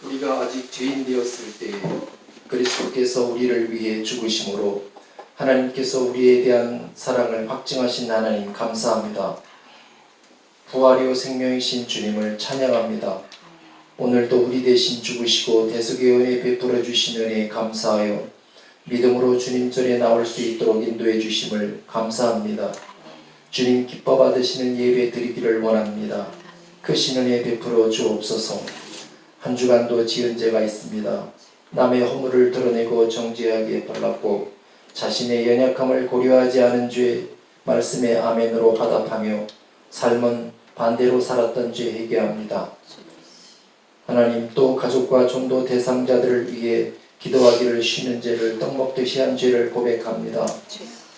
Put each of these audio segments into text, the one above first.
우리가 아직 죄인 되었을 때 그리스도께서 우리를 위해 죽으심으로 하나님께서 우리에 대한 사랑을 확증하신 하나님 감사합니다. 부활이요 생명이신 주님을 찬양합니다. 오늘도 우리 대신 죽으시고 대속의 은혜 베풀어 주신 은혜에 감사하여 믿음으로 주님 전에 나올 수 있도록 인도해 주심을 감사합니다. 주님 기뻐 받으시는 예배 드리기를 원합니다. 크신 은혜 베풀어 주옵소서. 한 주간도 지은 죄가 있습니다. 남의 허물을 드러내고 정죄하기에 빨랐고 자신의 연약함을 고려하지 않은 죄 말씀의 아멘으로 화답하며 삶은 반대로 살았던 죄 회개합니다. 하나님 또 가족과 전도 대상자들을 위해 기도하기를 쉬는 죄를 떡 먹듯이 한 죄를 고백합니다.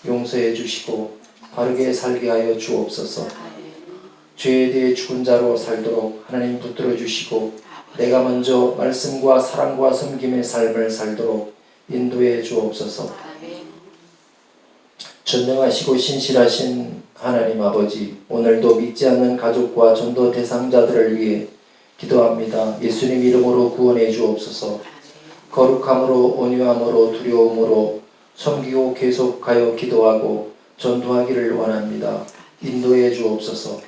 용서해 주시고 바르게 살게 하여 주옵소서. 죄에 대해 죽은 자로 살도록 하나님 붙들어 주시고 내가 먼저 말씀과 사랑과 섬김의 삶을 살도록 인도해 주옵소서. 전능하시고 신실하신 하나님 아버지, 오늘도 믿지 않는 가족과 전도 대상자들을 위해 기도합니다. 예수님 이름으로 구원해 주옵소서. 거룩함으로 온유함으로 두려움으로 섬기고 계속하여 기도하고 전도하기를 원합니다. 인도해 주옵소서.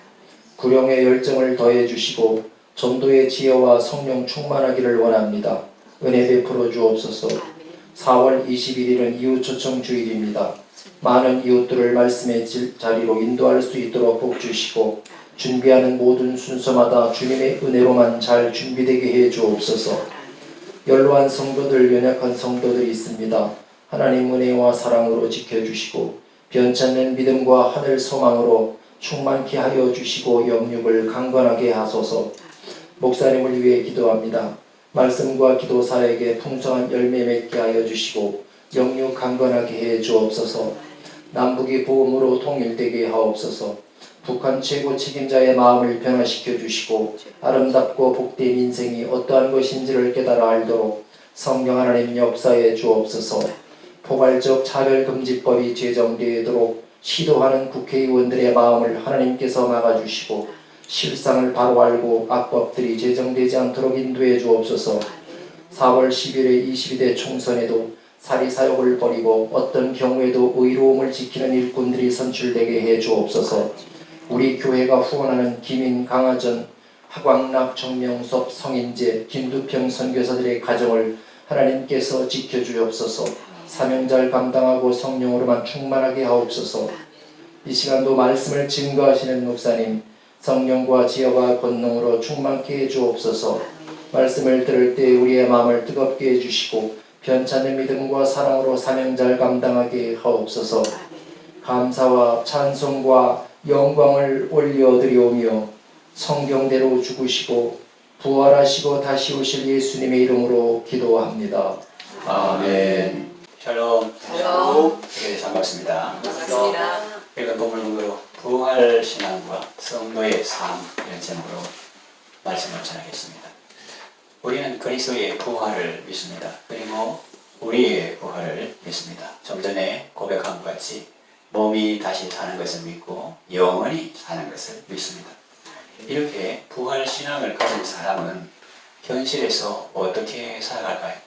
구령의 열정을 더해 주시고 전도의 지혜와 성령 충만하기를 원합니다. 은혜 베풀어 주옵소서. 4월 21일은 이웃 초청 주일입니다. 많은 이웃들을 말씀의 자리로 인도할 수 있도록 복 주시고 준비하는 모든 순서마다 주님의 은혜로만 잘 준비되게 해 주옵소서. 연로한 성도들, 연약한 성도들이 있습니다. 하나님 은혜와 사랑으로 지켜주시고 변찮는 믿음과 하늘 소망으로 충만케 하여 주시고 영육을 강건하게 하소서. 목사님을 위해 기도합니다. 말씀과 기도 사역에 풍성한 열매 맺게 하여 주시고 영육 강건하게 해 주옵소서. 남북이 복음으로 통일되게 하옵소서. 북한 최고 책임자의 마음을 변화시켜 주시고 아름답고 복된 인생이 어떠한 것인지를 깨달아 알도록 성령 하나님 역사해 주옵소서. 포괄적 차별금지법이 제정되도록 시도하는 국회의원들의 마음을 하나님께서 막아주시고 실상을 바로 알고 악법들이 제정되지 않도록 인도해 주옵소서. 4월 10일에 22대 총선에도 사리사욕을 버리고 어떤 경우에도 의로움을 지키는 일꾼들이 선출되게 해 주옵소서. 우리 교회가 후원하는 김인, 강하전, 하광락, 정명섭, 성인재, 김두평 선교사들의 가정을 하나님께서 지켜주옵소서. 사명잘 감당하고 성령으로만 충만하게 하옵소서. 이 시간도 말씀을 증거하시는 목사님, 성령과 지혜와 권능으로 충만케 해 주옵소서. 말씀을 들을 때 우리의 마음을 뜨겁게 해주시고 변찮은 믿음과 사랑으로 사명잘 감당하게 하옵소서. 감사와 찬송과 영광을 올려드리오며 성경대로 죽으시고 부활하시고 다시 오실 예수님의 이름으로 기도합니다. 아멘. 샬롬. 샬롬. 반갑습니다. 반갑습니다. 읽은 본문으로 부활 신앙과 성도의 삶 이런 제목으로 말씀을 전하겠습니다. 우리는 그리스도의 부활을 믿습니다. 그리고 우리의 부활을 믿습니다. 좀 전에 고백한 것 같이 몸이 다시 사는 것을 믿고 영원히 사는 것을 믿습니다. 이렇게 부활 신앙을 가진 사람은 현실에서 어떻게 살아갈까요?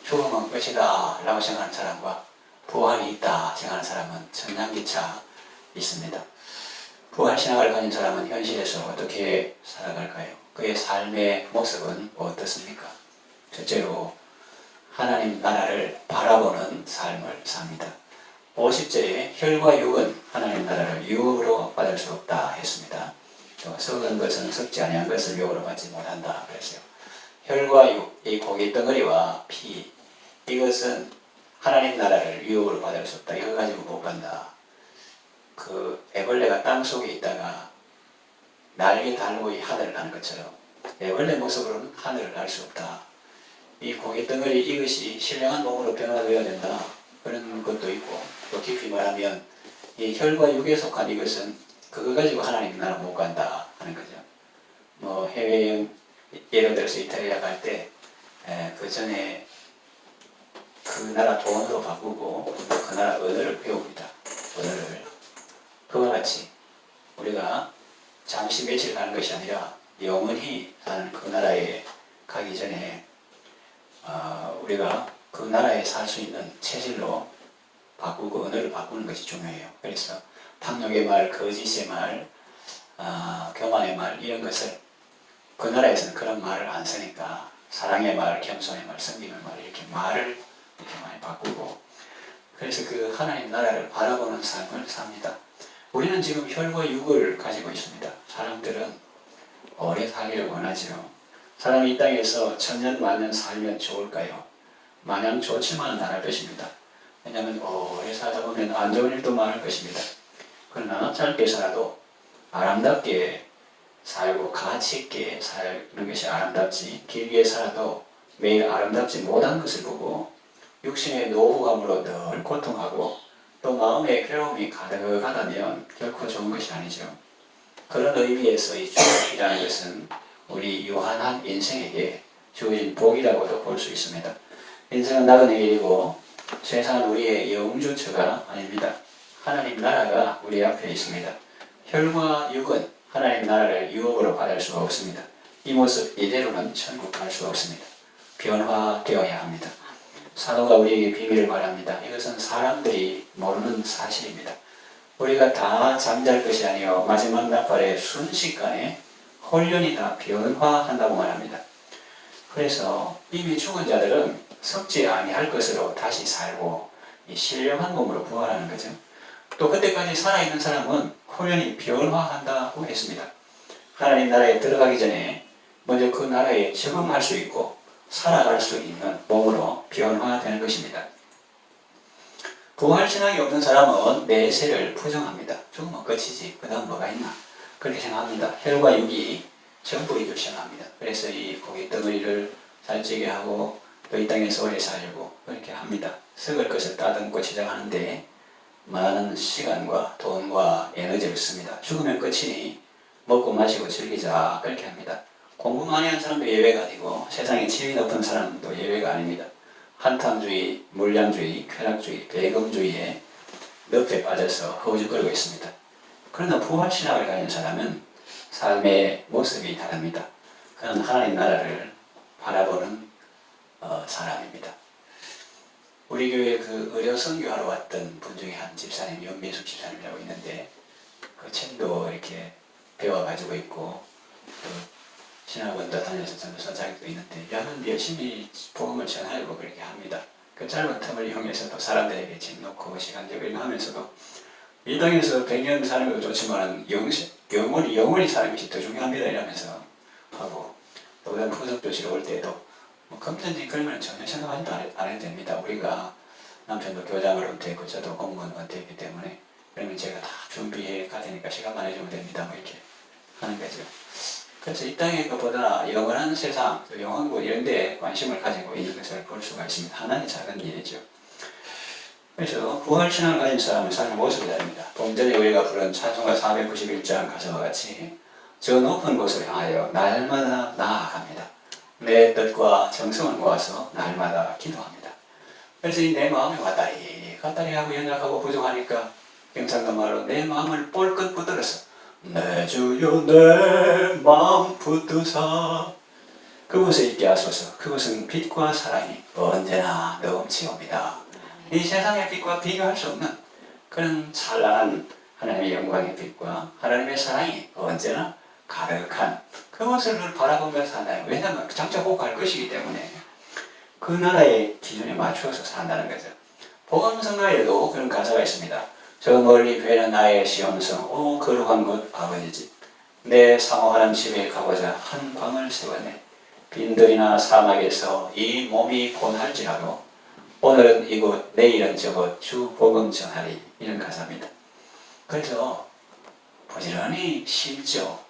죽음은 끝이다 라고 생각하는 사람과 부활이 있다 생각하는 사람은 천냥기차 있습니다. 부활 신앙을 가진 사람은 현실에서 어떻게 살아갈까요? 그의 삶의 모습은 어떻습니까? 첫째로 하나님 나라를 바라보는 삶을 삽니다. 50절에 혈과 육은 하나님 나라를 유혹으로 받을 수 없다 했습니다. 또 썩은 것은 썩지 아니한 것을 유혹으로 받지 못한다 그랬어요. 혈과 육, 이 고기 덩어리와 피, 이것은 하나님 나라를 유혹으로 받을 수 없다. 이거 가지고 못 간다. 그 애벌레가 땅 속에 있다가 날개 달고 이 하늘을 나는 것처럼 애벌레 모습으로는 하늘을 날 수 없다. 이 고기 덩어리 이것이 신령한 몸으로 변화되어야 된다. 그런 것도 있고 또 깊이 말하면 이 혈과 육에 속한 이것은 그거 가지고 하나님 나라 못 간다 하는 거죠. 뭐 해외여행 예를 들어서 이탈리아 갈 때 그 전에 그 나라 돈으로 바꾸고 그 나라 언어를 배웁니다. 언어를. 그와 같이 우리가 잠시 며칠 가는 것이 아니라 영원히 사는 그 나라에 가기 전에 우리가 그 나라에 살 수 있는 체질로 바꾸고 언어를 바꾸는 것이 중요해요. 그래서 탐욕의 말, 거짓의 말, 교만의 말 이런 것을 그 나라에서는 그런 말을 안 쓰니까 사랑의 말, 겸손의 말, 섬김의 말 이렇게 말을 이렇게 많이 바꾸고 그래서 그 하나님 나라를 바라보는 삶을 삽니다. 우리는 지금 혈과 육을 가지고 있습니다. 사람들은 오래 살기를 원하죠. 사람이 이 땅에서 천년 만년 살면 좋을까요? 마냥 좋지만은 않을 것입니다. 왜냐하면 오래 살다 보면 안 좋은 일도 많을 것입니다. 그러나 짧게 살아도 아름답게 살고 가치 있게 사는 것이 아름답지 길게 살아도 매일 아름답지 못한 것을 보고 육신의 노후감으로 늘 고통하고 또 마음의 괴로움이 가득하다면 결코 좋은 것이 아니죠. 그런 의미에서 이 죽음이라는 것은 우리 유한한 인생에게 주어진 복이라고도 볼 수 있습니다. 인생은 나그네 일이고 세상은 우리의 영주처가 아닙니다. 하나님 나라가 우리 앞에 있습니다. 혈과 육은 하나님 나라를 유업으로 받을 수가 없습니다. 이 모습 이대로는 천국 갈 수가 없습니다. 변화되어야 합니다. 사도가 우리에게 비밀을 말합니다. 이것은 사람들이 모르는 사실입니다. 우리가 다 잠잘 것이 아니요 마지막 날발에 순식간에 홀연히 다 변화한다고 말합니다. 그래서 이미 죽은 자들은 썩지 아니할 것으로 다시 살고 이 신령한 몸으로 부활하는 거죠. 또 그때까지 살아있는 사람은 홀연히 변화한다고 했습니다. 하나님 나라에 들어가기 전에 먼저 그 나라에 적응할 수 있고 살아갈 수 있는 몸으로 변화되는 것입니다. 부활신앙이 없는 사람은 내세를 부정합니다. 죽으면 끝이지 그 다음 뭐가 있나 그렇게 생각합니다. 혈과 육이 전부이길 생각합니다. 그래서 이 고기 덩어리를 살찌게 하고 또 이 땅에서 오래 살려고 그렇게 합니다. 썩을 것을 따듬고 지장하는데 많은 시간과 돈과 에너지를 씁니다. 죽으면 끝이니 먹고 마시고 즐기자 그렇게 합니다. 공부 많이 하는 사람도 예외가 아니고 세상에 지위 높은 사람도 예외가 아닙니다. 한탕주의, 물량주의, 쾌락주의, 배금주의에 늪에 빠져서 허우적거리고 있습니다. 그러나 부활신앙을 가진 사람은 삶의 모습이 다릅니다. 그는 하나님 나라를 바라보는 사람입니다. 우리 교회 그 의료 선교하러 왔던 분 중에 한 집사님, 연민숙 집사님이라고 있는데 그 책도 이렇게 배워가지고 있고 그 신학원도 다녀서 전도사 자격도 있는데 야는 열심히 복음을 전하려고 그렇게 합니다. 그 짧은 틈을 이용해서도 사람들에게 집 놓고 시간적으로 하면서도 이 땅에서 100년 사는 것도 좋지만 영원히 사는 것이 더 중요합니다 이러면서 하고 또 그다음 후속도 지러올 때에도 뭐 금전적인 그런 건 전혀 생각하지도 안 해도 됩니다. 우리가 남편도 교장을 은퇴했고 저도 공무원 은퇴했기 때문에 그러면 제가 다 준비해 가되니까 시간만 해주면 됩니다. 뭐 이렇게 하는 거죠. 그래서 이 땅의 것보다 영원한 세상, 영원국 이런 데 관심을 가지고 있는 것을 볼 수가 있습니다. 하나의 작은 일이죠. 그래서 부활신앙을 가진 사람은 삶의 모습이 다릅니다. 본전에 우리가 부른 찬송가 491장 가사와 같이 저 높은 곳을 향하여 날마다 나아갑니다. 내 뜻과 정성을 모아서 날마다 기도합니다. 그래서 이 내 마음이 왔다리 갔다리 하고 연약하고 부족하니까 경상도 말로 내 마음을 볼것 붙들어서 내 주여 내 마음 붙드사 그곳에 있게 하소서. 그곳은 빛과 사랑이 언제나 넘치옵니다. 이 세상의 빛과 비교할 수 없는 그런 찬란한 하나님의 영광의 빛과 하나님의 사랑이 언제나 가득한 그것을 바라보며 사나요. 왜냐하면 장차 꼭 갈 것이기 때문에 그 나라의 기준에 맞추어서 산다는 거죠. 복음성가에도 그런 가사가 있습니다. 저 멀리 배는 나의 시온성 오 거룩한 곳 아버지 집 내 사모하는 집에 가고자 한 광을 세웠네. 빈들이나 사막에서 이 몸이 고날지라도 오늘은 이곳 내일은 저곳 주 복음 전하리 이런 가사입니다. 그래서 부지런히 심죠.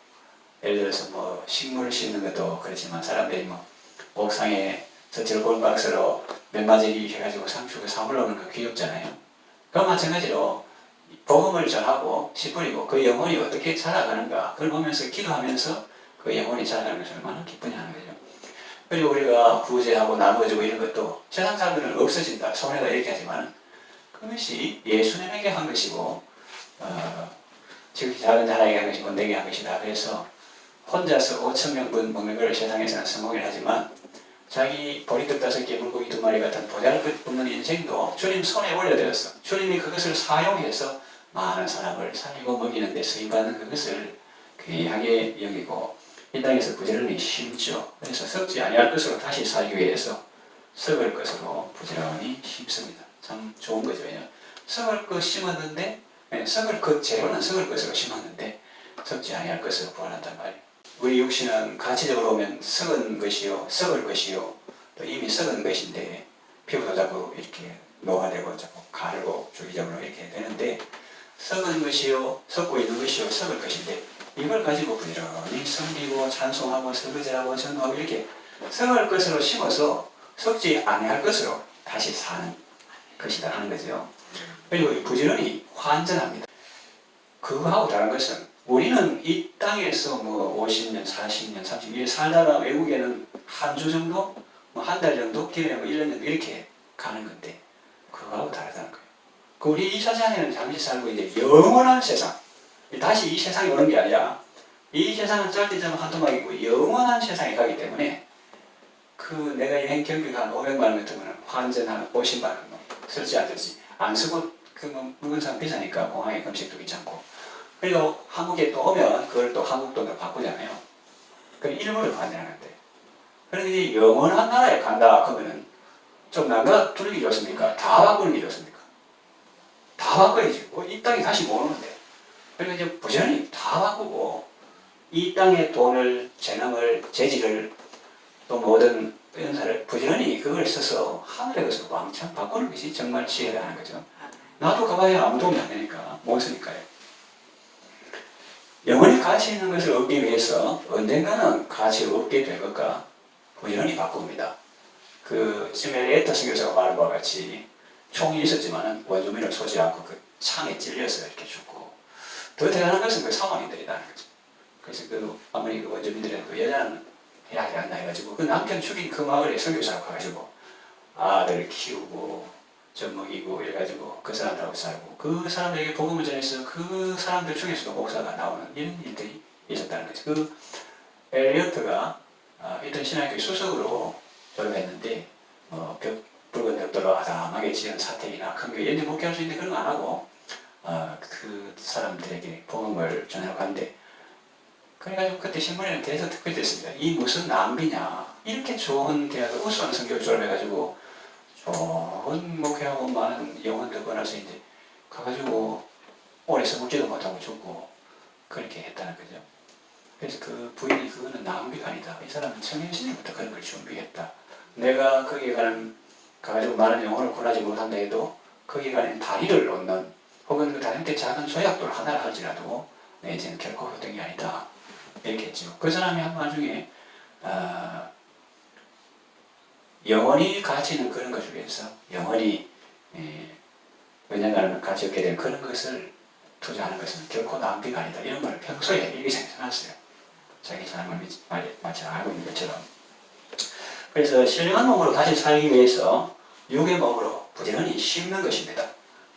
예를 들어서 뭐 식물을 심는 것도 그렇지만 사람들이 뭐 옥상에 저쪽 골박스로 맨바지기 해가지고 상추를 사올라오는 거 귀엽잖아요. 그와 마찬가지로 복음을 전하고 씨 뿌리고 그 영혼이 어떻게 자라가는가 그걸 보면서 기도하면서 그 영혼이 자라가는 것을 얼마나 기쁘냐 하는 거죠. 그리고 우리가 구제하고 나누어주고 이런 것도 세상 사람들은 없어진다 손해다 이렇게 하지만 그것이 예수님에게 한 것이고 지극히 작은 자라에게 한 것이고 내게 한 것이다. 그래서 혼자서 5,000명분 먹는 걸 세상에서는 성공을 하지만 자기 보리떡 5개 물고기 2마리 같은 보잘것없는 인생도 주님 손에 올려드렸어. 주님이 그것을 사용해서 많은 사람을 살리고 먹이는 데 쓰임받는 그것을 귀하게 여기고 이 땅에서 부지런히 심죠. 그래서 썩지 아니할 것으로 다시 살기 위해서 썩을 것으로 부지런히 심습니다. 참 좋은 거죠. 왜냐 썩을 것 심었는데 썩을 것 재료는 썩을 것으로 심었는데 썩지 아니할 것으로 부활한단 말이에요. 우리 육신은 가치적으로 보면 썩은 것이요 썩을 것이요 또 이미 썩은 것인데 피부도 자꾸 이렇게 노화되고 자꾸 가르고 주기적으로 이렇게 되는데 썩은 것이요 썩고 있는 것이요 썩을 것인데 이걸 가지고 부지런히 섬기고 찬송하고 설거지하고 전도하고 이렇게 썩을 것으로 심어서 썩지 아니할 것으로 다시 사는 것이다 하는 거죠. 그리고 부지런히 환전합니다. 그거하고 다른 것은 우리는 이 땅에서 뭐 50년, 40년, 30년 살다가 외국에는 한 주 정도, 뭐 한 달 정도, 길게는 뭐 1년 정도 이렇게 가는 건데 그거하고 다르다는 거예요. 그 우리 이 세상에는 잠시 살고 이제 영원한 세상, 다시 이 세상에 오는 게 아니라 이 세상은 짧게자면 한토막이고 영원한 세상에 가기 때문에 그 내가 여행 경비가 한 500만 원 같으면 환전 한 50만 원 쓸지 안 쓸지 안 쓰고 그 물건상 비싸니까 공항에 금식도 괜찮고 그리고 한국에 또 오면 그걸 또 한국 돈으로 바꾸잖아요. 그럼 일부를 환전하는데 그런데 이제 영원한 나라에 간다 하면은 좀 남가 두는 게 좋습니까? 다 바꾸는 게 좋습니까? 다 바꿔야지. 이 땅에 다시 못 오는데. 그러니까 이제 부지런히 다 바꾸고 이 땅의 돈을, 재능을, 재질을 또 모든 은사를 부지런히 그걸 써서 하늘의 것으로 왕창 바꾸는 것이 정말 지혜라 하는 거죠. 나도 가봐야 아무 도움이 안 되니까 못 쓰니까요. 영원히 가치 있는 것을 얻기 위해서 언젠가는 가치 없게 될 것과 부지런히 바꿉니다. 그 시멜리에터 선교사가 말한 바와 같이 총이 있었지만은 원주민을 쏘지 않고 그 창에 찔려서 이렇게 죽고 더 대단한 것은 그 사모님들이라는 거죠. 그래서 그 아무리 그 원주민들은 그 여자는 해야 하지 않나 해가지고 그 남편 죽인 그 마을에 선교사가 가가지고 아들 키우고 젖 먹이고 이래가지고 그 사람들하고 살고 그 사람들에게 복음을 전해서 그 사람들 중에서도 목사가 나오는 이런 일들이 있었다는 거죠. 그 엘리어트가 일단 신학교 수석으로 졸업했는데 붉은 벽돌로 아담하게 지은 사택이나 큰 교회 이런 데 목회할 수 있는데 그런 거 안 하고 그 사람들에게 복음을 전하러 갔는데 그래가지고 그때 신문에는 대해서 특별히 됐습니다. 이 무슨 낭비냐. 이렇게 좋은 대학을 우수한 성교를 졸업해가지고 좋은 목회하고 많은 영혼들 권할 수 있는데 가가지고 오래 써먹지도 못하고 죽고 그렇게 했다는 거죠. 그래서 그 부인이 그거는 낭비가 아니다. 이 사람은 청년시절부터 그런 걸 준비했다. 내가 거기에 가가지고 많은 영혼을 권하지 못한다 해도 거기에 가는 다리를 놓는 혹은 그 다리 밑에 작은 조약돌 하나를 할지라도 내 인생은 결코 헛된 게 아니다. 이렇게 했죠. 그 사람이 한 말 중에 영원히 가치 있는 그런 것을 위해서 영원히 언젠가는 가치 없게 된 그런 것을 투자하는 것은 결코 낭비가 아니다. 이런 말을 평소에 일기 생각해놨어요. 자기 삶을 마치 알고 있는 것처럼. 그래서 신령한 몸으로 다시 살기 위해서 육의 몸으로 부지런히 심는 것입니다.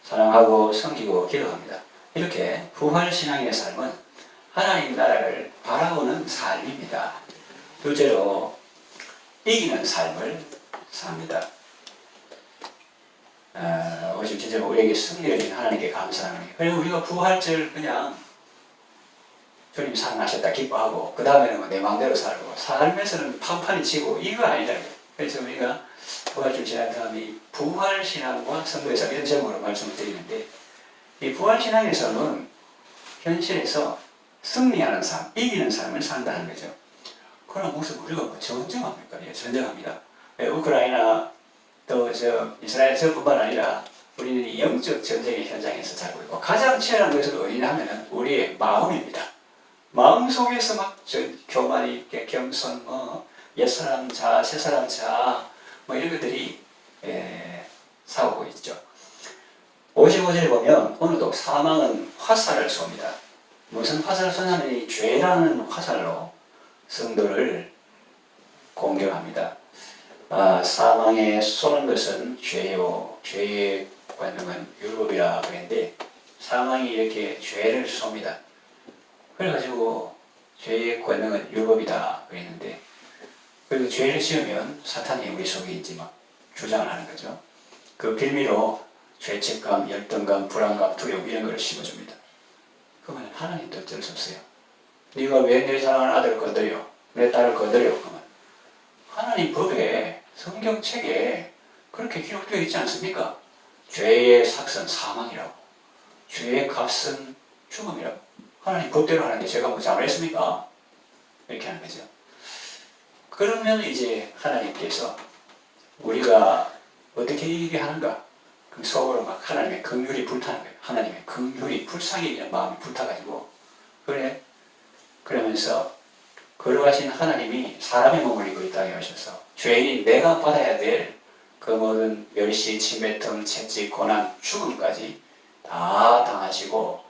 사랑하고 섬기고 기도합니다. 이렇게 부활신앙의 삶은 하나님 나라를 바라보는 삶입니다. 둘째로 이기는 삶을 삽니다. 57절 우리에게 승리를 주신 하나님께 감사합니다. 그리고 우리가 부활절 그냥 주님 살아나셨다 기뻐하고 그 다음에는 내 마음대로 살고 삶에서는 판판이 치고 이거 아니다. 그래서 우리가 부활절 지난 다음에 부활신앙과 성도에서 이런 제목으로 말씀을 드리는데 이 부활신앙에서는 현실에서 승리하는 삶, 이기는 삶을 산다는 거죠. 그럼 무슨 우리가 뭐 전쟁합니까? 예, 전쟁합니다. 우크라이나 또 이스라엘 저뿐만 아니라 우리는 이 영적 전쟁의 현장에서 살고 있고 가장 치열한 것은 어디냐면은 우리의 마음입니다. 마음 속에서 막 교만이, 겸손, 옛사람 자, 새사람 자, 이런 것들이 싸우고 있죠. 55절에 보면 오늘도 사망은 화살을 쏩니다. 무슨 화살을 쏘냐면 이 죄라는 화살로 성도를 공격합니다. 사망에 쏘는 것은 죄요. 죄의 관능은 율법이라 그랬는데 사망이 이렇게 죄를 쏩니다. 그래가지고 죄의 권능은 율법이다 그랬는데 그리고 죄를 지으면 사탄이 우리 속에 있지 막 주장을 하는 거죠. 그 빌미로 죄책감, 열등감, 불안감, 두려움 이런 걸 심어줍니다. 그러면 하나님도 어쩔 수 없어요. 네가 왜 내 사랑하는 아들을 건드려? 내 딸을 건드려? 그러면 하나님 법에 성경책에 그렇게 기록되어 있지 않습니까? 죄의 삭은 사망이라고, 죄의 값은 죽음이라고. 하나님 법대로 하는데 제가 뭐 잘못했습니까? 이렇게 하는 거죠. 그러면 이제 하나님께서 우리가 어떻게 이기게 하는가? 그 속으로 막 하나님의 긍휼이 불타는 거예요. 하나님의 긍휼이 불쌍히 여기는 마음이 불타가지고 그래 그러면서 거룩하신 하나님이 사람의 몸을 입고 이 땅에 오셔서 죄인인 내가 받아야 될 그 모든 멸시, 침뱉음, 채찍, 고난, 죽음까지 다 당하시고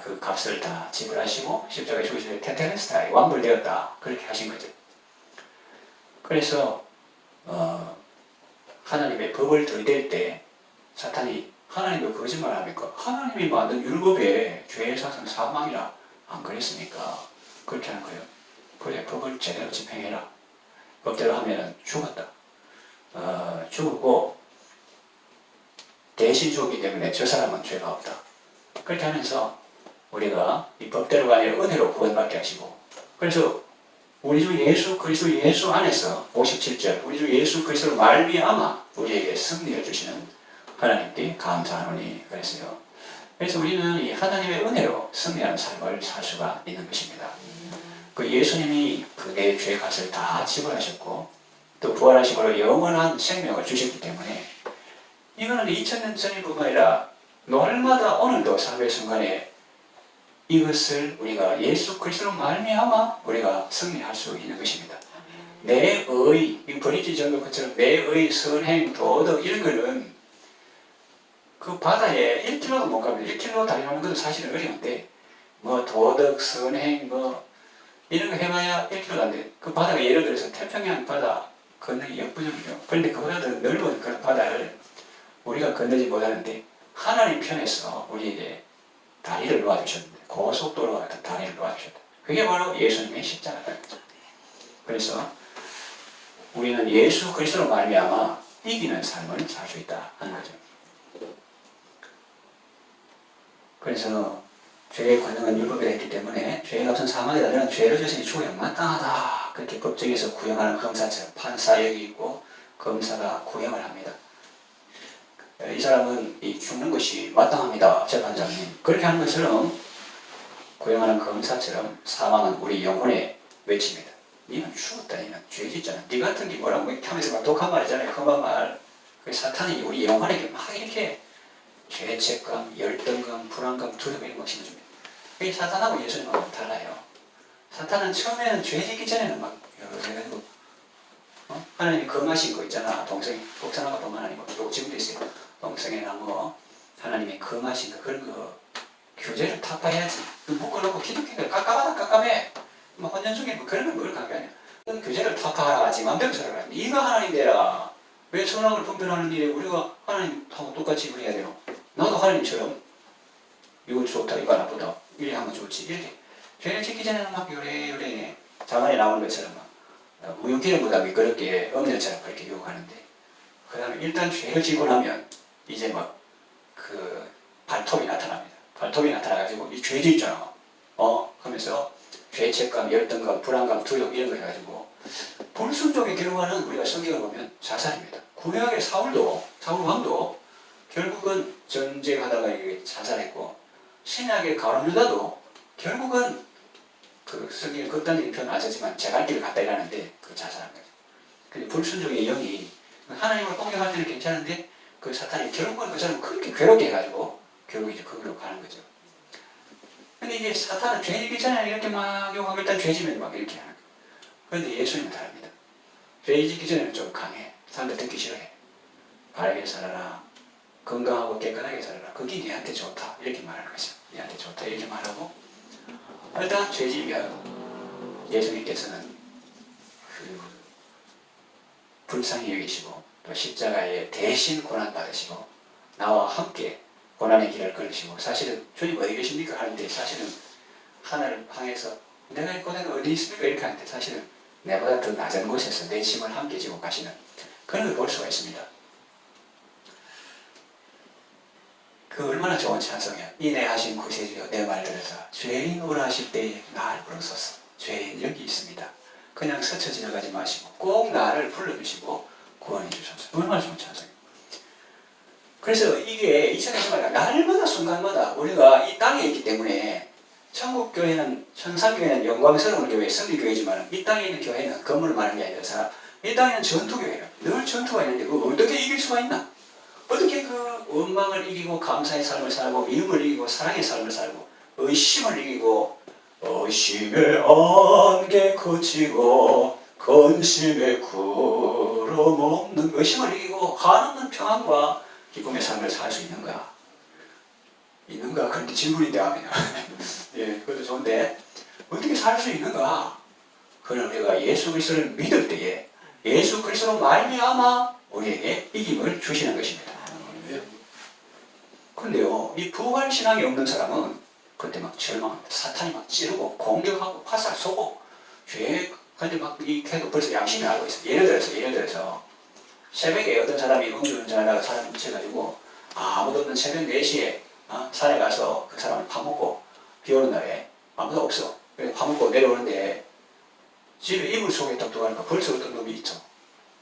그 값을 다 지불하시고 십자가에 죽으실 때 테텔레스타이 완불되었다 그렇게 하신 거죠. 그래서 하나님의 법을 들이댈 때 사탄이 하나님도 거짓말합니까? 하나님이 만든 율법에 죄의 삭은 사망이라 안 그랬습니까? 그렇게 하는 거예요. 그래 법을 제대로 집행해라. 법대로 하면은 죽었다. 죽었고 대신 죽었기 때문에 저 사람은 죄가 없다. 그렇게 하면서 우리가 이 법대로가 아니라 은혜로 구원받게 하시고 그래서 우리 주 예수 그리스도 예수 안에서 57절 우리 주 예수 그리스도로 말미암아 우리에게 승리를 주시는 하나님께 감사하노니 그랬어요. 그래서 우리는 이 하나님의 은혜로 승리하는 삶을 살 수가 있는 것입니다. 그 예수님이 그의 죄 값을 다 지불하셨고 또 부활하심으로 영원한 생명을 주셨기 때문에 이거는 2000년 전일 뿐만 아니라 날마다 오늘도 삶의 순간에 이것을 우리가 예수 그리스도로 말미암아 우리가 승리할 수 있는 것입니다. 내 의, 이 브리지 전도 것처럼 내 의, 선행, 도덕 이런 거는 그 바다에 1km도 못 갑니다. 1km 달리는 것도 사실은 어려운데 뭐 도덕, 선행, 뭐 이런 거 해봐야 1km도 안 돼. 그 바다가 예를 들어서 태평양 바다 건너기 역부족이죠. 그런데 그보다 더 넓은 그런 바다를 우리가 건너지 못하는데 하나님 편에서 우리에게 다리를 놓아주셨는데 고속도로와 같은 다리를 놓아주셨다. 그게 바로 예수님의 십자가다. 그래서 우리는 예수 그리스도로 말미암아 이기는 삶을 살 수 있다 하는 거죠. 그래서 죄의 권능은 율법에 있기 때문에 죄의 값은 사망이다. 너는 죄를 졌으니 죽어야 마땅하다. 그렇게 법정에서 구형하는 검사처럼 판사 여기 있고 검사가 구형을 합니다. 이 사람은 이 죽는 것이 마땅합니다. 재판장님. 그렇게 하는 것처럼 구형하는 검사처럼 사망은 우리 영혼에 외칩니다. 니는 죽었다. 니는 죄 짓잖아. 니 같은 게 뭐라고 이렇게 하면서 막 독한 말이잖아요. 험한 말. 그 사탄이 우리 영혼에게 막 이렇게 죄책감, 열등감, 불안감, 두려움 이런 거 심어줍니다. 그게 사탄하고 예수님하고 달라요. 사탄은 처음에는 죄 짓기 전에는 막 여러 하나님이 금하신 거 있잖아. 동생, 독산화가 뿐만 아니고 또 지금도 있어요. 동생이나 뭐 하나님이 금하신 거 그런 거 규제를 타파해야지. 묶어놓고 기독교가 깝깝하다 깝깝해. 뭐 헌년 중에 뭐 그런 건 뭘 관계 아니야. 규제를 타파하라 하지 맘대로 살아라. 네가 하나님 되라. 왜 선악을 분별하는 일에 우리가 하나님하고 똑같이 그래야 돼요. 나도 하나님처럼 이거 좋다 이거 나쁘다 이래 하면 좋지 이렇게 죄를 짓기 전에는 막 요래 자만에 나오는 것처럼 막 무용기름보다 미끄럽게 없는처럼 그렇게 유혹하는데 그 다음에 일단 죄를 지고 나면 이제 막 그 발톱이 나타납니다. 발톱이 나타나가지고 이 죄 짓잖아. 하면서 죄책감, 열등감, 불안감, 두려움 이런 거 해가지고 불순종의 결과는 우리가 성경을 보면 자살입니다. 구약의 사울 왕도 결국은 전쟁하다가 자살했고 신약의 가룟 유다도 결국은 그 성경에 극단적인 표현은 안 썼지만 제갈 길을 갔다 이라는데 그 자살한 거죠. 근데 불순종의 영이 하나님을 공격할 때는 괜찮은데 그 사탄이 결국은 그 사람을 그렇게 괴롭게 해가지고 결국 이제 거기로 가는 거죠. 근데 이게 사탄은 죄지기 전에 이렇게 막 욕하고 일단 죄지면 막 이렇게 하는 거예요. 그런데 예수님은 다릅니다. 죄지기 전에는 좀 강해. 사람들 듣기 싫어해. 바르게 살아라. 건강하고 깨끗하게 살아라. 그게 니한테 좋다. 이렇게 말하는 거죠. 니한테 좋다. 이렇게 말하고 일단 죄지면 예수님께서는 그 불쌍히 여기시고 또 십자가에 대신 고난 받으시고 나와 함께 고난의 길을 걸으시고 사실은 주님 어디 계십니까? 하는데 사실은 하늘을 향해서 내가 이 고난이 어디 있습니까? 이렇게 하는데 사실은 내보다 더 낮은 곳에서 내 짐을 함께 지고 가시는 그런 걸 볼 수가 있습니다. 그 얼마나 좋은 찬송이야. 이내 하신 구세주여 내 말 들으사 죄인 오라 하실 때에 나를 부르소서. 죄인 여기 있습니다. 그냥 스쳐 지나가지 마시고 꼭 나를 불러주시고 구원해 주소서. 얼마나 좋은 찬송이야. 그래서 이게 2020년에 날마다 순간마다 우리가 이 땅에 있기 때문에 천국교회는 천상교회는 영광스러운 교회, 승리교회지만 이 땅에 있는 교회는 건물을 말하는 게 아니라 이 땅에는 전투교회예요. 늘 전투가 있는데 그걸 어떻게 이길 수가 있나? 어떻게 그 원망을 이기고 감사의 삶을 살고 미움을 이기고 사랑의 삶을 살고 의심을 이기고 의심의 안개 그치고 근심의 구름 없는 의심을 이기고 한없는 평안과 기쁨의 삶을 살 수 있는가? 있는가? 그런데 질문인데 하면 예, 그것도 좋은데 어떻게 살 수 있는가? 그는 우리가 예수 그리스도를 믿을 때에 예수 그리스도로 말미암아 우리에게 이김을 주시는 것입니다. 그런데요, 이 부활신앙이 없는 사람은 그때 막 절망합니다. 사탄이 막 찌르고 공격하고 화살 쏘고 죄 근데 막 이 걔도 벌써 양심이 알고 있어요. 예를 들어서 새벽에 어떤 사람이 음주운전하다가 사람 훔쳐가지고 아무도 없는 새벽 4시에 산에 가서 그 사람을 파묻고 비 오는 날에 아무도 없어. 그래서 파묻고 내려오는데 집에 이불 속에 딱 들어가니까 벌써 어떤 놈이 있죠.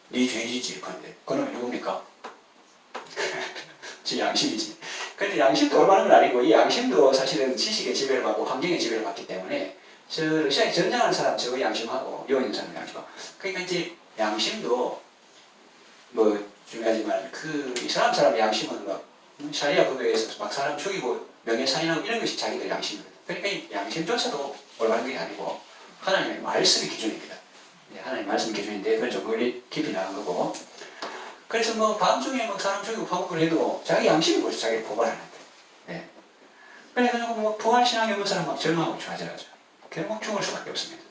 네 죄지지. 그런데 그 놈이 누굽니까? 지 양심이지. 그런데 양심도 얼마나 건 아니고 이 양심도 사실은 지식의 지배를 받고 환경의 지배를 받기 때문에 저 러시아에 전쟁하는 사람 저거 양심하고 여기 있는 사람 양심하고 그러니까 이제 양심도 뭐 중요하지만 그 이슬람 사람 양심은 막 샤리아 법에서 막 사람 죽이고 명예살인하고 이런 것이 자기들 양심입니다. 그러니까 이 양심조차도 올바른 게 아니고 하나님의 말씀이 기준입니다. 하나님의 말씀이 기준인데 그건 좀 깊이 나간 거고 그래서 뭐 밤중에 막 사람 죽이고 파국을 해도 자기 양심이 벌써 자기를 고발하는데 네. 그래가지고 뭐 부활신앙이 없는 사람 막 절망하고 좌절하죠. 결국 죽을 수밖에 없습니다.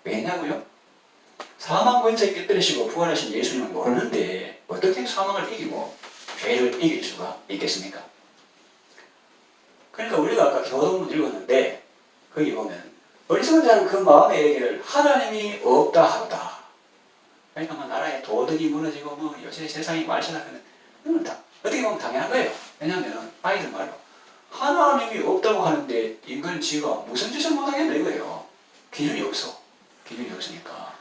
왜냐고요? 사망 권세에 깨뜨리시고 부활하신 예수님을 모르는데 어떻게 사망을 이기고 죄를 이길 수가 있겠습니까? 그러니까 우리가 아까 교도문 읽었는데 거기 보면 어리석은 자는 그 마음의 얘기를 하나님이 없다 하다. 그러니까 뭐 나라의 도덕이 무너지고 뭐 요새 세상이 말살하는 이건 다 어떻게 보면 당연한 거예요. 왜냐하면 아이들 말로 하나님이 없다고 하는데 인간 지가 무슨 짓을 못하겠나 이거예요. 기준이 없어. 기준이 없으니까.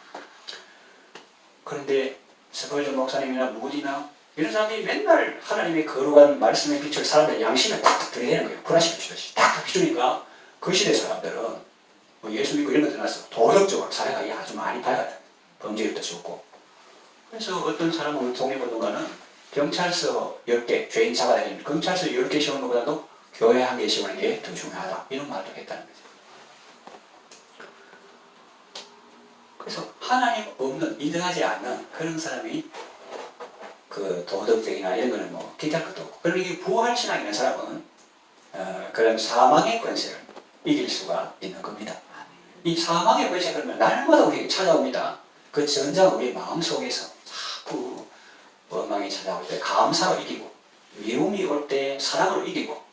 그런데 스펄전 목사님이나 무디나 이런 사람들이 맨날 하나님의 거룩한 말씀의 빛을 사람들 양심에 탁탁 들이대는 거예요. 불안식 비추듯이 탁탁 비추니까 그 시대 사람들은 뭐 예수 믿고 이런 거 떠나서 도덕적으로 사회가 아주 많이 밝았다. 범죄율도 적고. 그래서 어떤 사람은 독립운동가는 경찰서 10개, 죄인 잡아다니는 경찰서 10개 세우는 것보다도 교회 1개 세우는 게 더 중요하다. 이런 말도 했다는 거죠. 그래서 하나님 없는, 인정하지 않는 그런 사람이 그 도덕적이나 이런 거는 뭐 기대할 것도 없고. 그리고 이 부활신앙 있는 사람은 그런 사망의 권세를 이길 수가 있는 겁니다. 이 사망의 권세가 그러면 날마다 우리에게 찾아옵니다. 그 전장은 우리 마음속에서 자꾸 원망이 찾아올 때 감사로 이기고 미움이 올 때 사랑으로 이기고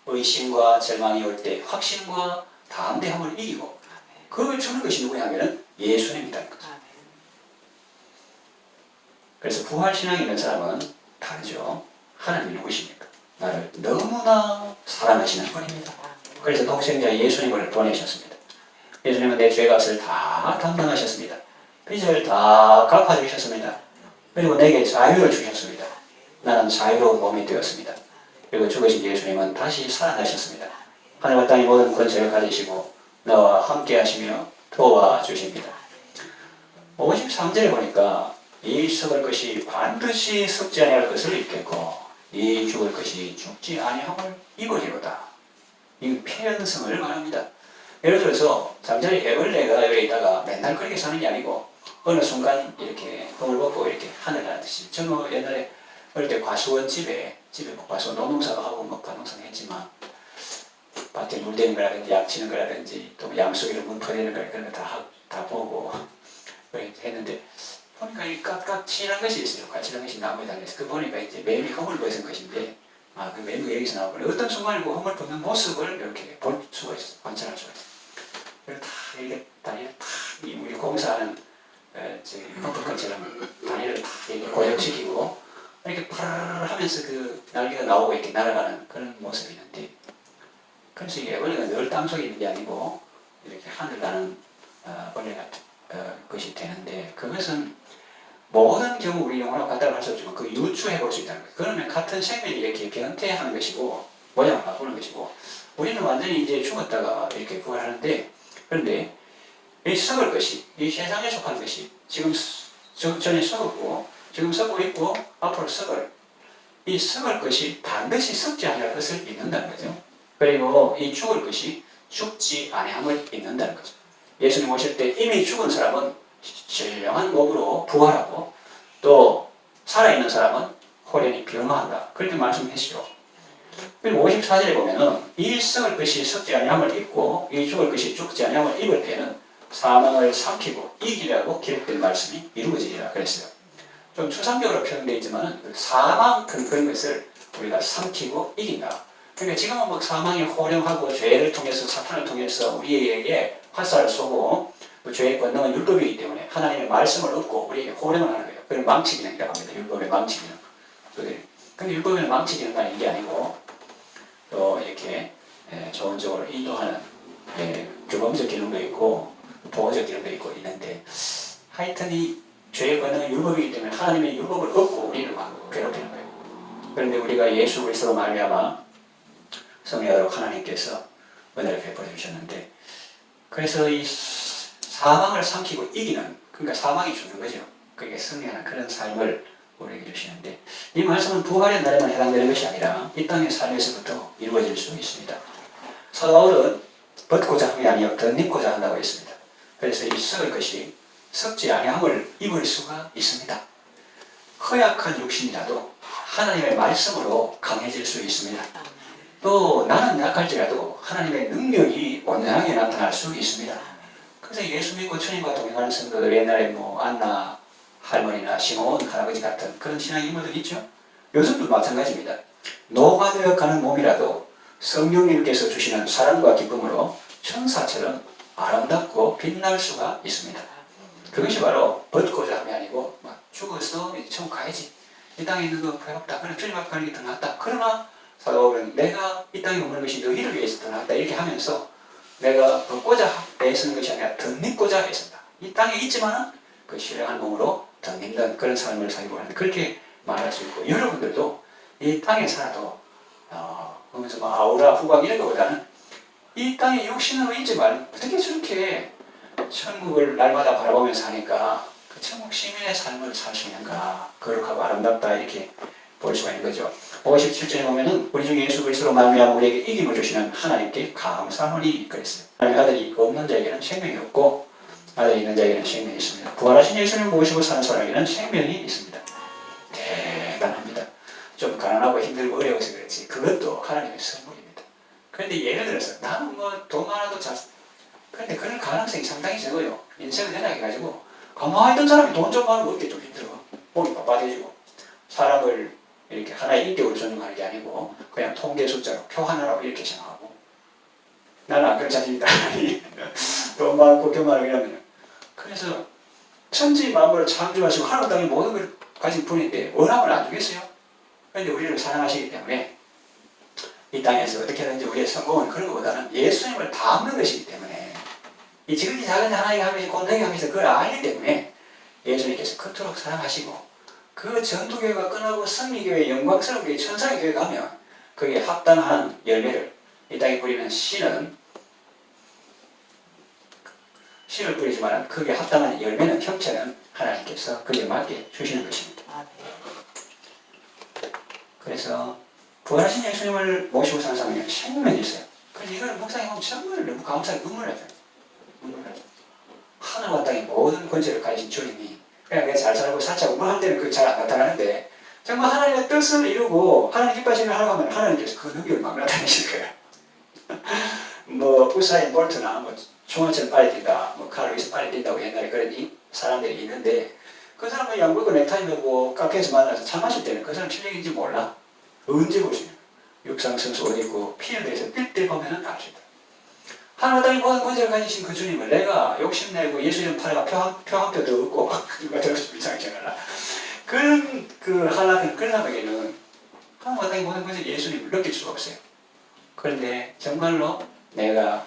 의심과 절망이 올 때 확신과 담대함을 이기고 그걸 주는 것이 누구냐 하면 예수님이라는 거죠. 그래서 부활신앙이 있는 사람은 다르죠. 하나님이 누구십니까? 나를 너무나 사랑하시는 분입니다. 그래서 독생자 예수님을 보내셨습니다. 예수님은 내 죄값을 다 담당하셨습니다. 빚을 다 갚아주셨습니다. 그리고 내게 자유를 주셨습니다. 나는 자유로운 몸이 되었습니다. 그리고 죽으신 예수님은 다시 살아나셨습니다. 하늘과 땅의 모든 권세를 가지시고 나와 함께 하시며 도와주십니다. 53절에 보니까 이 썩을 것이 반드시 썩지 아니할 것을 입겠고 이 죽을 것이 죽지 아니함을 입으리로다. 이 표현성을 말합니다. 예를 들어서 잠자리 애벌레가 여기 있다가 맨날 그렇게 사는 게 아니고 어느 순간 이렇게 흙을 벗고 이렇게 하늘 나듯이 저는 옛날에 어릴 때 과수원 집에 뭐 과수원 농사도 하고 뭐 과농사도 했지만 밭에 물 대는 거라든지 약 치는 거라든지 또 양수기로 문 퍼내는 거 그런 거 다 보고 했는데 보니까 이 깍깍 칠한 것이 있어요. 까칠한 것이 나무에 달려서 그 보니까 이제 매미 흙을 벗은 것인데 그 매미가 여기서 나오고 어떤 순간에 그 흙을 벗는 모습을 이렇게 볼 수가 있어요. 관찰할 수가 있어요. 그래서 다 이렇게 다 우리 공사하는 펑크건처럼 다리를 다 이렇게 고정시키고 이렇게 파르르 하면서 그 날개가 나오고 이렇게 날아가는 그런 모습이 있는데, 그래서 이게 원래가 늘 땅속에 있는 게 아니고 이렇게 하늘 나는 원래가 것이 되는데, 그것은 모든 경우 우리 영혼하고 같다고 할 수 없지만 그 유추해 볼 수 있다는 거예요. 그러면 같은 생명이 이렇게 변태하는 것이고 모양을 바꾸는 것이고, 우리는 완전히 이제 죽었다가 이렇게 부활하는데, 그런데 이 썩을 것이, 이 세상에 속한 것이 지금 전에 썩었고 지금 썩고 있고 앞으로 썩을, 이 썩을 것이 반드시 썩지 아니할 것을 믿는다는 거죠. 그리고 이 죽을 것이 죽지 아니함을 믿는다는 거죠. 예수님 오실 때 이미 죽은 사람은 신령한 몸으로 부활하고, 또 살아있는 사람은 호련히 변화한다, 그렇게 말씀하시죠. 그리고 54절에 보면은 이 썩을 것이 썩지 아니함을 입고 이 죽을 것이 죽지 아니함을 입을 때는 사망을 삼키고 이기라고 기록된 말씀이 이루어지리라 그랬어요. 좀 추상적으로 표현되어 있지만 사망 그런 것을 우리가 삼키고 이긴다. 그러니까 지금은 뭐 사망이 호령하고 죄를 통해서, 사탄을 통해서 우리에게 화살을 쏘고, 또 죄의 권능은 율법이기 때문에 하나님의 말씀을 얻고 우리에게 호령을 하는 거예요. 그걸 망치기능이라고 합니다. 율법의 망치기능. 근데 율법에는 망치기능만 있는 게 아니고 또 이렇게 좋은 쪽으로 인도하는 규범적 기능도 있고 보호적 기능도 있고 있는데, 하여튼 이 죄의 권능은 율법이기 때문에 하나님의 율법을 얻고 우리를 막 괴롭히는 거예요. 그런데 우리가 예수 그리스도로 말미암아 성령으로 하나님께서 은혜를 베풀어 주셨는데, 그래서 이 사망을 삼키고 이기는, 그러니까 사망이 죽는 거죠. 그게 승리하는 그런 삶을 우리에게 주시는데, 이 말씀은 부활의 날에만 해당되는 것이 아니라 이 땅의 삶에서부터 이루어질 수 있습니다. 사도 바울은 벗고자 함이 아니요 덧입고자 한다고 했습니다. 그래서 이 썩을 것이 썩지 아니함을 입을 수가 있습니다. 허약한 육신이라도 하나님의 말씀으로 강해질 수 있습니다. 또 나는 약할지라도 하나님의 능력이 온전하게 나타날 수 있습니다. 그래서 예수 믿고 주님과 동행하는 성도들, 옛날에 뭐 안나 할머니나 시몬 할아버지 같은 그런 신앙 인물들 있죠. 요즘도 마찬가지입니다. 노화되어 가는 몸이라도 성령님께서 주시는 사랑과 기쁨으로 천사처럼 아름답고 빛날 수가 있습니다. 그것이 바로 벗고자 함이 아니고 막 죽어서 이제 천국 가야지, 이 땅에 있는 거 괴롭다, 그래 주님 앞에 가는 게 더 낫다, 그러나 사도 바울은 내가 이 땅에 머무는 것이 너희를 위해서 더 낫다 이렇게 하면서, 내가 벗고자 애쓰는 것이 아니라 덧입고자 애쓴다. 이 땅에 있지만 그 신령한 몸으로 덧입는 그런 삶을 살고 하는데, 그렇게 말할 수 있고, 여러분들도 이 땅에 살아도 보면서 뭐 아우라 후광 이런 것보다는 이 땅에 육신으로 있지만 어떻게 저렇게 천국을 날마다 바라보면서 하니까 그 천국 시민의 삶을 살 수 있는가, 거룩하고 아름답다, 이렇게 볼 수가 있는 거죠. 57절에 보면은 우리 중 예수 그리스도로 말미암아 우리에게 이김을 주시는 하나님께 감사하노니 그랬어요. 하나님의 아들이 없는 자에게는 생명이 없고 아들이 있는 자에게는 생명이 있습니다. 부활하신 예수님을 모시고 사는 사람에게는 생명이 있습니다. 대단합니다. 좀 가난하고 힘들고 어려워서 그렇지 그것도 하나님의 선물입니다. 그런데 예를 들어서 나는 뭐 돈 많아도 그런데 그럴 가능성이 상당히 적어요. 인생을 해나가지고 가만히 있던 사람이 돈 좀 많으면 어깨 좀 힘들어. 몸이 바빠지고, 사람을 이렇게 하나의 인격으로 존중하는 게 아니고 그냥 통계 숫자로 표 하나라고 이렇게 생각하고, 나는 안 그런 자신이다. 돈 많고 교만하고 이러면. 그래서 천지 만물을 창조하시고 하늘 땅의 모든 걸 가진 분인데 원함을 안 주겠어요? 그런데 우리를 사랑하시기 때문에 이 땅에서 어떻게든지 우리의 성공은 그런 것보다는 예수님을 닮는 것이기 때문에, 이 지극히 작은 하나님이 하면서 곤등이 하면서 그걸 알기 때문에 예수님께서 그토록 사랑하시고, 그 전투교회가 끝나고 승리교회, 영광스러운 교회, 천상의 교회 가면 거기에 합당한 열매를 이 땅에 뿌리면 씨는 씨를 뿌리지만 거기에 합당한 열매는, 형체는 하나님께서 거기에 맞게 주시는 것입니다. 그래서 부활하신 예수님을 모시고 사는 사람에게 생명이 있어요. 그래서 이걸 묵상해보면 정말 너무 감사하게 눈물 나죠. 하늘과 땅의 모든 권세를 가지신 주님이 그냥 내가 잘 살고 사차고 뭐 할 때는 그게 잘 안 나타나는데, 정말 하나님의 뜻을 이루고 하나님 기뻐하시는 일 하려고 하면 하나님께서 그 능력을 막 나타내실 거예요. 뭐 우사인 볼트나 뭐 총알처럼 빨리 뛴다, 뭐 칼로리에서 빨리 뛴다고 옛날에 그런 사람들이 있는데, 그 사람은 양복고 넥타이 메고 카페에서 만나서 차 마실 때는 그 사람 실력인지 몰라. 언제 보시면 육상 선수 어디 있고 필드에서 뛸 때 보면은 알 수 있다. 하나님 땅에 모든 권세를 가지신 그 주님을 내가 욕심내고 예수 이름 팔아가 표 한 표도 없고 누가 들었으면 이상하게 생각하나 그런 그 하나님 그런 사람에게는 하나님 땅에 모든 권세를 예수님을 느낄 수가 없어요. 그런데 정말로 내가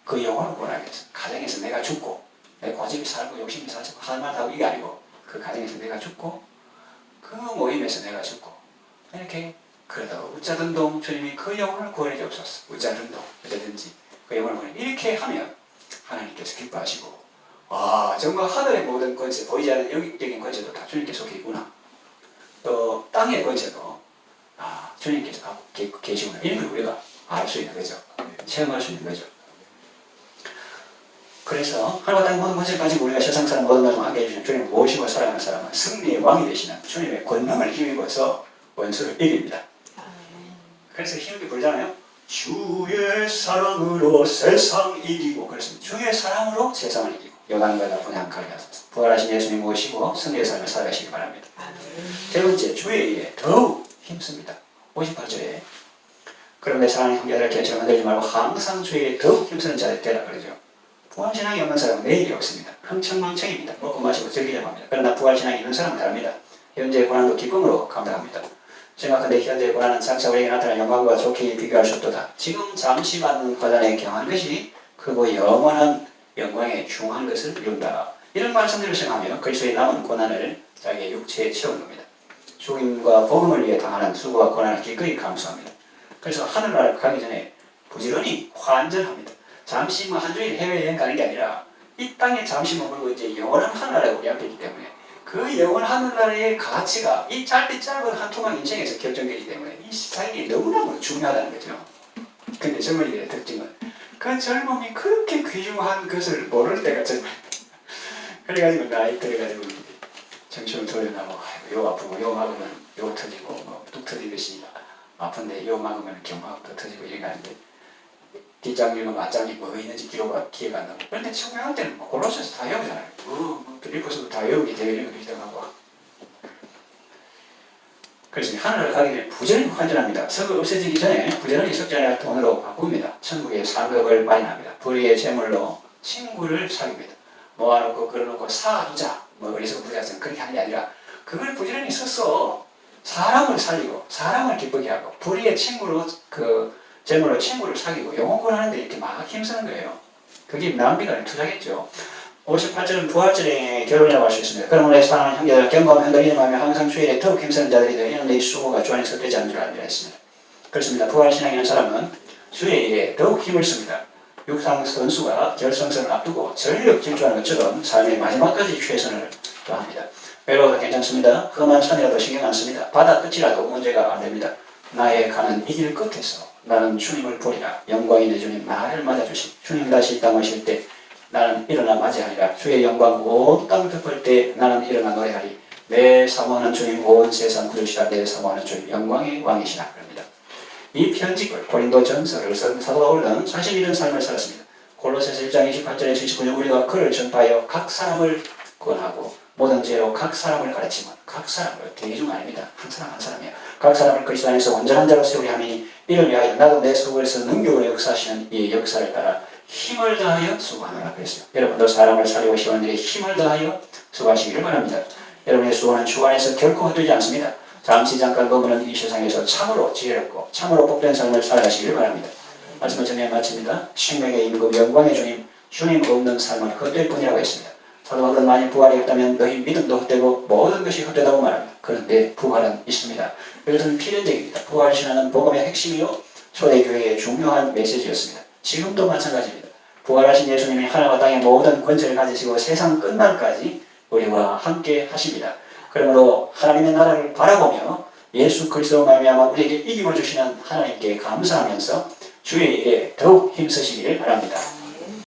그 영혼을 원하겠어. 가정에서 내가 죽고 내 고집이 살고 욕심이 살고 하는 말 하고 이게 아니고 그 가정에서 내가 죽고 그 모임에서 내가 죽고 이렇게 그러다가 웃자든동 주님이 그 영혼을 구원해 주옵소서. 웃자든동 어쩌든지 그 영혼을 구원해 이렇게 하면 하나님께서 기뻐하시고 와 정말 하늘의 모든 권세 보이지 않는 영적인 권세도 다 주님께 속해 있구나. 또 땅의 권세도 주님께서 갖고 계시구나. 이런 걸 우리가 알 수 있는 거죠. 체험할 수 있는 거죠. 그래서 하늘과 땅의 모든 권세를 가지고 우리가 세상 사람 모든 가정 함께 해주시는 주님을 모시고 살아가는 사람은 승리의 왕이 되시는 주님의 권능을 힘입어서 원수를 이깁니다. 그래서 힘있게 부르잖아요. 주의 사랑으로 세상 이기고 그렇습니다. 주의 사랑으로 세상을 이기고 요단과다 분양하게 하소서. 부활하신 예수님 모시고 승리의 삶을 살아가시기 바랍니다. 세 번째, 주의 일에 더욱 힘씁니다. 58절에 그런데 사랑하는 형제들을 개처럼 흔들지 말고 항상 주의 일에 더욱 힘쓰는 자들 되라 그러죠. 부활신앙이 없는 사람은 내일이 없습니다. 흥청망청입니다. 먹고 마시고 즐기자고 합니다. 그러나 부활신앙이 있는 사람은 다릅니다. 현재의 고난도 기쁨으로 감당합니다. 생각한데 현재의 고난은 장차 우리에게 나타날 영광과 좋게 비교할 수 없도다. 지금 잠시 받는 고난에 경한 것이 크고 영원한 영광에 중한 것을 이룬다. 이런 말씀들을 생각하며 그리스도의 남은 고난을 자기의 육체에 채운 겁니다. 죽임과 복음을 위해 당하는 수고와 고난을 기꺼이 감수합니다. 그래서 하늘나라를 가기 전에 부지런히 환전합니다. 잠시 한 주일 해외여행 가는 게 아니라 이 땅에 잠시 머물고 이제 영원한 하늘나라가 우리 앞에 있기 때문에 그 영원 하늘나라의 가치가 이 짧은 한 통한 인생에서 결정되기 때문에 이 세상이 너무너무 중요하다는 거죠. 근데 젊은이들의 특징은 그 젊음이 그렇게 귀중한 것을 모를 때가 젊은 그래가지고 나이 들어가지고 정신을 돌려나고 요 아프고 요 막으면 요 터지고 뚝 터지듯이 아픈데 요 막으면 경화도 터지고 이런 거 하는데 뒷장님은 맞장이 뭐 있는지 기회가 안 나고 그런데 청명할 때는 뭐 골로새서 다 외우잖아요. 빌립보서도 다 외우게 되어 있는 거 비슷하고 그래서 하늘을 가기 전에 부지런히 환전합니다. 석을 없어지기 전에 부지런히 석전의 돈으로 바꿉니다. 천국의 상급을 마련합니다. 불의의 재물로 친구를 사귀입니다. 모아놓고 끌어놓고 사두자 뭐 어리석은 부자처럼 그렇게 하는 게 아니라 그걸 부지런히 써서 사람을 살리고 사람을 기쁘게 하고 불의의 친구로 그 재물로 친구를 사귀고 영혼권 하는데 이렇게 막 힘쓰는 거예요. 그게 낭비가 아니라 투자겠죠. 58절은 부활절의 결론이라고 할 수 있습니다. 그러므로 내 사랑하는 형제들아 경고하며 흔들리는 마음에 항상 주일에 더욱 힘쓰는 자들이 되어 이는 내 수고가 주 안에서 되지 않는 줄 알미라 했습니다. 그렇습니다. 부활신앙이 있는 사람은 주의 일에 더욱 힘을 씁니다. 육상 선수가 결승선을 앞두고 전력 질주하는 것처럼 삶의 마지막까지 최선을 다합니다. 외로워도 괜찮습니다. 험한 산이라도 신경 안 씁니다. 바다 끝이라도 문제가 안 됩니다. 나의 가는 이 길 끝에서 나는 주님을 보리라. 영광이 내 주님 나를 맞아주시. 주님 다시 이 땅 오실 때 나는 일어나 맞이하리라. 주의 영광 온 땅을 덮을 때 나는 일어나 노래하리. 내 사모하는 주님 온 세상 구주시라. 내 사모하는 주님 영광의 왕이시라. 그럽니다. 이 편집을 고린도 전서를 쓴 사도 바울은 사실 이런 삶을 살았습니다. 골로새서 1장 28절에서 29절 우리가 그를 전파하여 각 사람을 구원하고 모든 죄로 각 사람을 가르치면 각 사람을 대중 아닙니다. 한 사람 한 사람이야. 각 사람을 그리스도 안에서 온전한 자로 세우려 하니 이를 위하여 나도 내 속에서 능력으로 역사하시는 이 역사를 따라 힘을 다하여 수고하노라 그랬어요. 여러분도 사람을 살리고 시원한 일에 힘을 다하여 수고하시기를 바랍니다. 여러분의 수고는 주 안에서 결코 헛되지 않습니다. 잠시 잠깐 머무는 이 세상에서 참으로 지혜롭고 참으로 복된 삶을 살아가시기를 바랍니다. 말씀을 정리해 마칩니다. 생명의 임금 영광의 주님 주님 없는 삶은 헛될 뿐이라고 했습니다. 사도 바울은 만일 부활이 없다면 너희 믿음도 헛되고 모든 것이 헛되다고 말합니다. 그런데 부활은 있습니다. 이것은 필연적입니다. 부활신앙은 복음의 핵심이요 초대교회의 중요한 메시지였습니다. 지금도 마찬가지입니다. 부활하신 예수님이 하늘과 땅의 모든 권세를 가지시고 세상 끝날까지 우리와 함께 하십니다. 그러므로 하나님의 나라를 바라보며 예수 그리스도로 말미암아 우리에게 이김을 주시는 하나님께 감사하면서 주의 일에 더욱 힘쓰시기를 바랍니다.